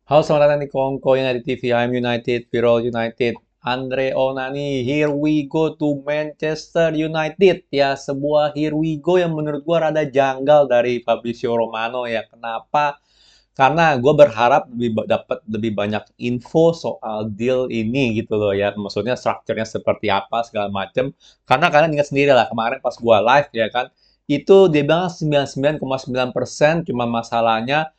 Halo, selamat datang di Kongko United TV. I'm United, Viral United. Andre Onana, here we go to Manchester United. Ya, sebuah here we go yang menurut gua rada janggal dari Fabrizio Romano ya. Kenapa? Karena gue berharap dapat lebih banyak info soal deal ini gitu loh ya. Maksudnya strukturnya seperti apa segala macem. Karena kalian ingat sendiri lah kemarin pas gua live ya kan, itu dia bilang 99,9%, cuma masalahnya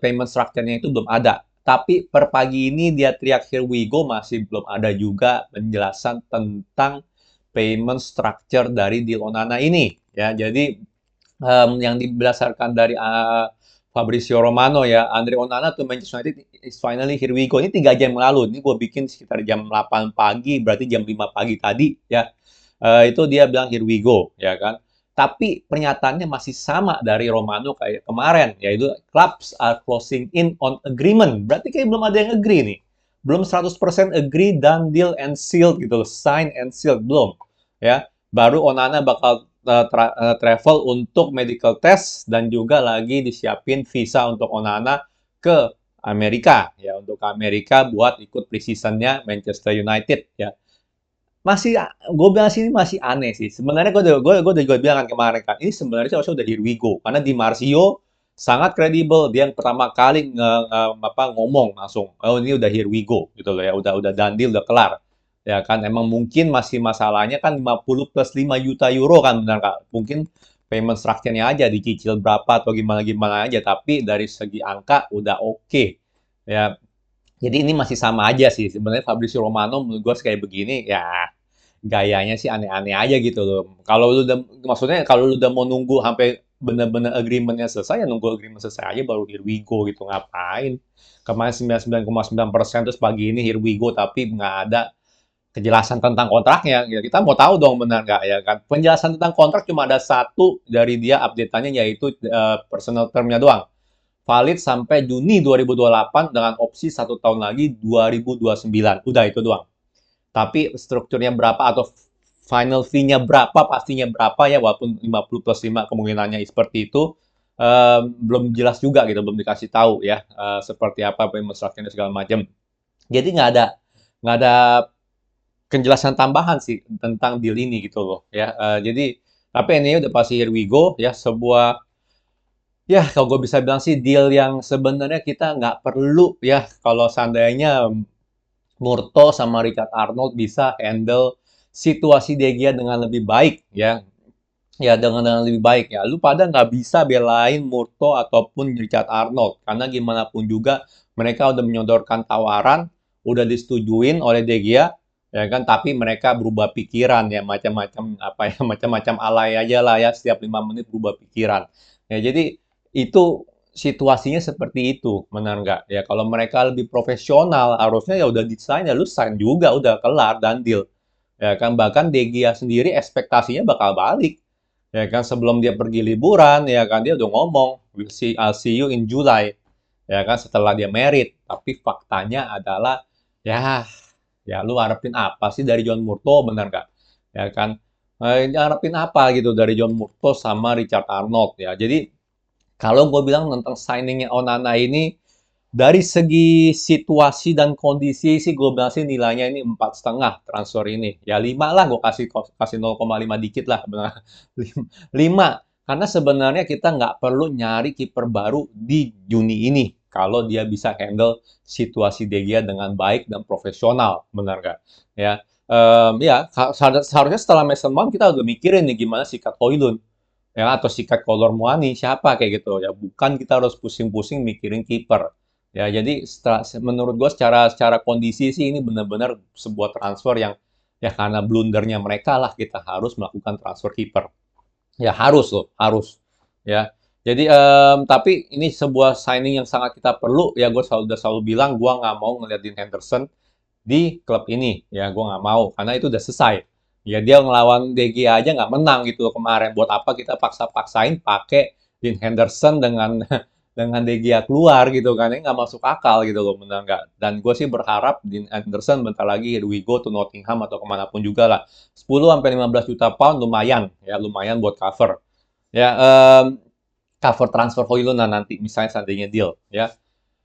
payment structure-nya itu belum ada. Tapi per pagi ini dia teriak here we go, masih belum ada juga penjelasan tentang payment structure dari deal Onana ini ya. Jadi yang diberdasarkan dari Fabrizio Romano ya, Andre Onana to Manchester United is finally here we go. Ini 3 jam yang lalu, ini gue bikin sekitar jam 8 pagi, berarti jam 5 pagi tadi ya. Itu dia bilang here we go, ya kan. Tapi pernyataannya masih sama dari Romano kayak kemarin, yaitu clubs are closing in on agreement. Berarti kayak belum ada yang agree nih. Belum 100% agree, done deal and sealed gitu loh. Sign and sealed, belum. Ya, baru Onana bakal travel untuk medical test dan juga lagi disiapin visa untuk Onana ke Amerika ya, untuk ke Amerika buat ikut preseasonnya Manchester United ya. Masih, gue bilang sih ini masih aneh sih. Sebenarnya gue juga bilang kan kemarin kan, ini sebenarnya sih harusnya udah here we go. Karena Di Marcio sangat kredibel. Dia yang pertama kali ngomong langsung, oh ini udah here we go gitu loh ya, udah done deal, udah kelar. Ya kan, emang mungkin masih masalahnya kan 50 plus 5 juta euro kan, benar Kak? Mungkin payment structure-nya aja dicicil berapa atau gimana-gimana aja, tapi dari segi angka udah oke. Ya, jadi ini masih sama aja sih. Sebenarnya Fabrizio Romano menurut gue kayak begini, ya gayanya sih aneh-aneh aja gitu loh. Maksudnya kalau lu udah mau nunggu sampai bener-bener agreement-nya selesai, ya nunggu agreement selesai aja baru here we go gitu. Ngapain? Kemarin 99,9% terus pagi ini here we go, tapi nggak ada kejelasan tentang kontraknya. Ya, kita mau tahu dong benar nggak ya kan? Penjelasan tentang kontrak cuma ada satu dari dia update-nya, yaitu personal term-nya doang. Valid sampai Juni 2028 dengan opsi 1 tahun lagi 2029. Udah itu doang. Tapi strukturnya berapa atau final fee-nya berapa, pastinya berapa ya, walaupun 50 plus 5 kemungkinannya seperti itu, belum jelas juga gitu, belum dikasih tahu ya, seperti apa payment structure-nya segala macam. Jadi nggak ada penjelasan tambahan sih tentang deal ini gitu loh ya. Jadi tapi ini udah pasti here we go ya, sebuah ya kalau gue bisa bilang sih deal yang sebenarnya kita nggak perlu ya, kalau seandainya Murto sama Richard Arnold bisa handle situasi De Gea dengan lebih baik ya. Ya dengan lebih baik ya. Lu pada nggak bisa belain Murto ataupun Richard Arnold karena gimana pun juga mereka udah menyodorkan tawaran, udah disetujuin oleh De Gea ya kan, tapi mereka berubah pikiran ya, macam-macam apa ya, macam-macam alay aja lah ya, setiap 5 menit berubah pikiran. Ya jadi itu situasinya seperti itu, benar nggak? Ya kalau mereka lebih profesional, harusnya ya udah desain ya lu sign juga, udah kelar dan deal. Ya kan, bahkan De Gea sendiri ekspektasinya bakal balik. Ya kan, sebelum dia pergi liburan ya kan, dia udah ngomong I'll see you in July. Ya kan, setelah dia merit. Tapi faktanya adalah ya ya lu harapin apa sih dari John Murto, benar nggak? Ya kan, harapin apa gitu dari John Murto sama Richard Arnold ya. Jadi kalau gue bilang tentang signingnya Onana ini, dari segi situasi dan kondisi sih gue bilang sih nilainya ini 4,5 transfer ini. Ya 5 lah, gue kasih kasih 0,5 dikit lah. Benar. 5. Karena sebenarnya kita nggak perlu nyari kiper baru di Juni ini. Kalau dia bisa handle situasi De Gea dengan baik dan profesional. Benar nggak? Ya, ya seharusnya setelah Mason Mount kita udah mikirin nih gimana sikat Højlund ya, atau sikat Kolor Muani siapa kayak gitu ya, bukan kita harus pusing-pusing mikirin kiper ya. Jadi menurut gue secara secara kondisi sih ini benar-benar sebuah transfer yang ya karena blundernya mereka lah kita harus melakukan transfer kiper ya, harus loh, harus ya. Jadi tapi ini sebuah signing yang sangat kita perlu ya. Gue udah selalu bilang gue nggak mau ngeliat Dean Henderson di klub ini ya, gue nggak mau karena itu udah selesai ya. Dia ngelawan DG aja nggak menang gitu loh kemarin, buat apa kita paksa-paksain pakai Dean Henderson dengan dengan De Gea keluar gitu kan, ini nggak masuk akal gitu loh, benar nggak? Dan gue sih berharap Dean Henderson bentar lagi here we go to Nottingham atau kemanapun juga lah, 10 sampai 15 juta pound lumayan ya, lumayan buat cover ya, cover transfer Højlund nanti misalnya seandainya deal ya.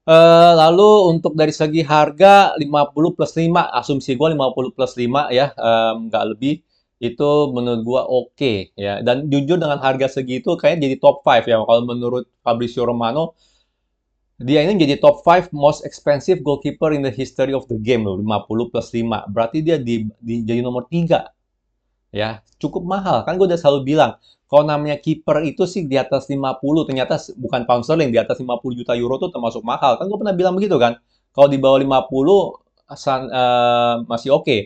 Lalu untuk dari segi harga 50 plus 5, asumsi gue 50 plus 5 ya, nggak lebih, itu menurut gue oke ya. Dan jujur dengan harga segitu kayaknya jadi top 5 ya. Kalau menurut Fabrizio Romano, dia ini jadi top 5 most expensive goalkeeper in the history of the game loh, 50 plus 5. Berarti dia jadi nomor 3 ya, cukup mahal. Kan gue udah selalu bilang, kalau namanya kiper itu sih di atas 50, ternyata bukan pound sterling, di atas 50 juta euro tuh termasuk mahal. Kan gue pernah bilang begitu kan. Kalau di bawah 50 masih oke.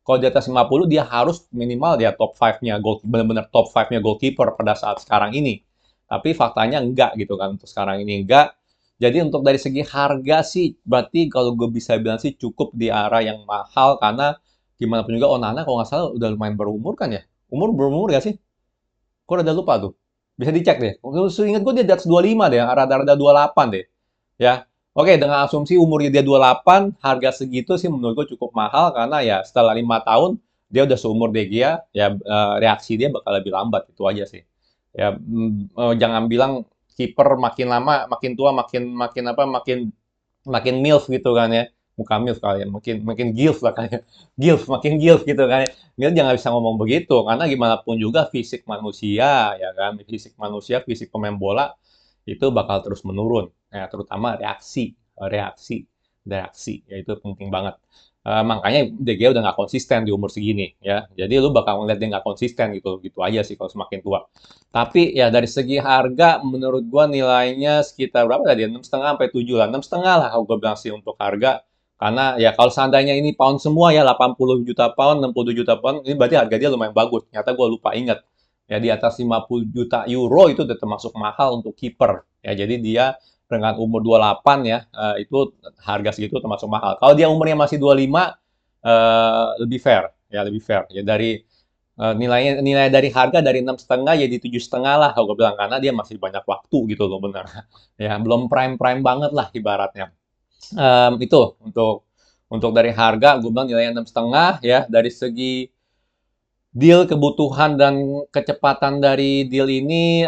Kalau di atas 50 dia harus minimal dia top 5-nya benar-benar top 5-nya goalkeeper pada saat sekarang ini. Tapi faktanya enggak gitu kan, untuk sekarang ini enggak. Jadi untuk dari segi harga sih berarti kalau gue bisa bilang sih cukup di arah yang mahal, karena gimana pun juga Onana kalau nggak salah udah lumayan berumur kan ya? Berumur nggak sih? Kok udah lupa tuh. Bisa dicek deh. Ingat gue dia di atas 25 deh, rada-rada 28 deh. Ya. Oke, dengan asumsi umurnya dia 28, harga segitu sih menurut gue cukup mahal, karena ya setelah 5 tahun dia udah seumur De Gea, ya reaksi dia bakal lebih lambat, itu aja sih. Ya, jangan bilang kiper makin lama makin tua makin makin apa makin MILF gitu kan ya. Bukan MILF kali ya, makin makin GILF lah kayaknya. GILF, makin GILF gitu kan ya. Dia jangan bisa ngomong begitu, karena gimana pun juga fisik manusia, ya kan, fisik manusia, fisik pemain bola itu bakal terus menurun. Ya, terutama reaksi, ya itu penting banget. Makanya De Gea udah nggak konsisten di umur segini, ya. Jadi lu bakal ngeliat dia nggak konsisten gitu, gitu aja sih kalau semakin tua. Tapi ya dari segi harga, menurut gua nilainya sekitar berapa tadi? 6,5 sampai 7 lah. 6,5 lah kalau gua bilang sih untuk harga. Karena ya kalau seandainya ini pound semua ya 80 juta pound, 60 juta pound, ini berarti harga dia lumayan bagus. Ternyata gue lupa ingat. Ya di atas 50 juta euro itu udah termasuk mahal untuk kiper. Ya jadi dia dengan umur 28 ya, itu harga segitu termasuk mahal. Kalau dia umurnya masih 25, lebih fair. Ya lebih fair. Ya dari nilai dari harga dari 6,5 jadi 7,5 lah kalau gue bilang, karena dia masih banyak waktu gitu loh benar. Ya belum prime prime banget lah ibaratnya. Itu untuk dari harga gue bilang nilainya 6,5 ya. Dari segi deal, kebutuhan dan kecepatan dari deal ini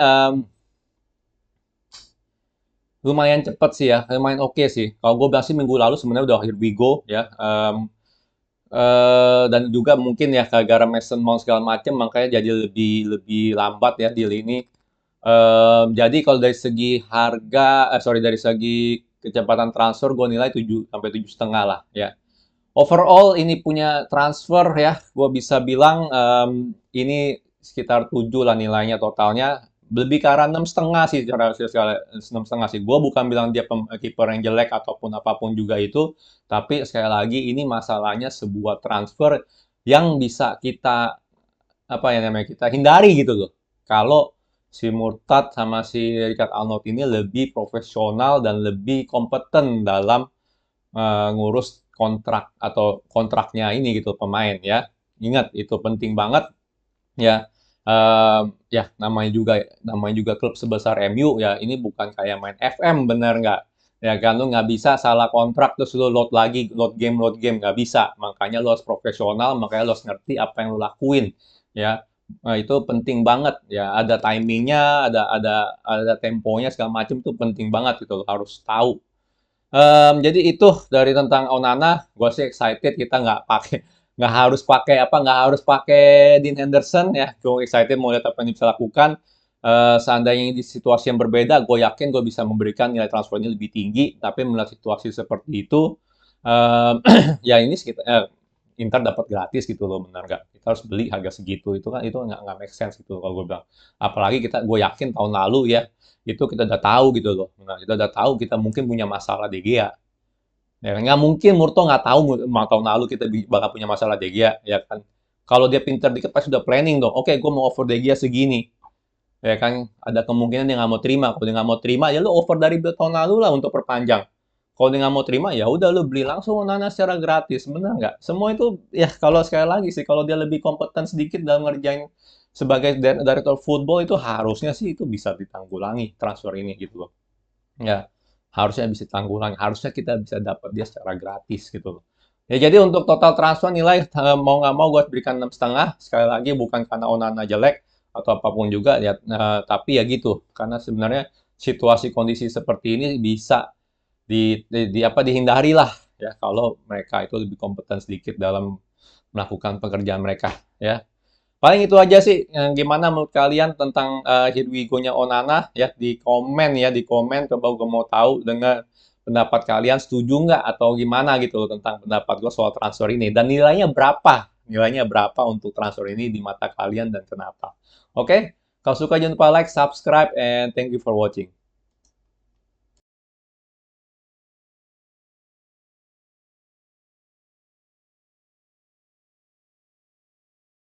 lumayan cepet sih ya, lumayan oke sih. Kalau gue bilang sih minggu lalu sebenarnya udah here we go ya. Dan juga mungkin ya gara-gara Mason Mount segala macam makanya jadi lebih lebih lambat ya deal ini. Jadi kalau dari segi harga, sorry, dari segi kecepatan transfer gue nilai 7 sampai 7,5 lah ya. Overall ini punya transfer ya, gue bisa bilang ini sekitar 7 lah nilainya totalnya. Lebih ke arah 6,5 sih, secara 6,5 sih. Gue bukan bilang dia kiper yang jelek ataupun apapun juga itu, tapi sekali lagi ini masalahnya sebuah transfer yang bisa kita apa ya namanya kita hindari gitu loh. Kalau si Murtad sama si Richard Arnold ini lebih profesional dan lebih kompeten dalam ngurus kontrak atau kontraknya ini gitu pemain ya. Ingat itu penting banget ya. Ya namanya juga klub sebesar MU ya. Ini bukan kayak main FM, bener nggak? Ya kan lu nggak bisa salah kontrak terus lu load lagi, load game nggak bisa. Makanya lu harus profesional, makanya lu harus ngerti apa yang lu lakuin ya. Nah, itu penting banget ya. Ada timingnya, ada temponya segala macam itu penting banget itu harus tahu. Jadi itu dari tentang Onana, gue sih excited kita nggak harus pakai Dean Henderson ya. Gue excited mau lihat apa yang bisa lakukan. Seandainya di situasi yang berbeda, gue yakin gue bisa memberikan nilai transfernya lebih tinggi. Tapi melihat situasi seperti itu, um, ya ini sekitar Inter dapat gratis gitu loh, benar nggak? Kita harus beli harga segitu, itu kan itu nggak make sense gitu kalau gue bilang. Apalagi gue yakin tahun lalu ya itu kita udah tahu gitu loh. Nah, kita udah tahu kita mungkin punya masalah De Gea. Ya kan? Nggak mungkin Murto nggak tahu tahun lalu kita bakal punya masalah De Gea, ya kan? Kalau dia pinter dikit pasti udah planning dong. Oke, gue mau offer De Gea segini. Ya kan? Ada kemungkinan dia nggak mau terima. Kalau dia nggak mau terima, ya lu offer dari tahun lalu lah untuk perpanjang. Kalau dia nggak mau terima, ya udah lu beli langsung Onana secara gratis. Benar nggak? Semua itu ya kalau sekali lagi sih, kalau dia lebih kompeten sedikit dalam ngerjain sebagai director football itu harusnya sih itu bisa ditanggulangi transfer ini gitu loh. Ya, harusnya bisa ditanggulangi. Harusnya kita bisa dapat dia secara gratis gitu loh. Ya jadi untuk total transfer nilai mau nggak mau gue berikan 6,5. Sekali lagi bukan karena Onana jelek atau apapun juga ya, tapi ya gitu. Karena sebenarnya situasi kondisi seperti ini bisa dihindari lah ya kalau mereka itu lebih kompeten sedikit dalam melakukan pekerjaan mereka ya. Paling itu aja sih. Gimana menurut kalian tentang Here We Go-nya Onana ya di komen coba gue mau tahu dengan pendapat kalian setuju nggak atau gimana gitu loh tentang pendapat gue soal transfer ini dan nilainya berapa untuk transfer ini di mata kalian dan kenapa. Oke, kalau suka jangan lupa like, subscribe, and thank you for watching.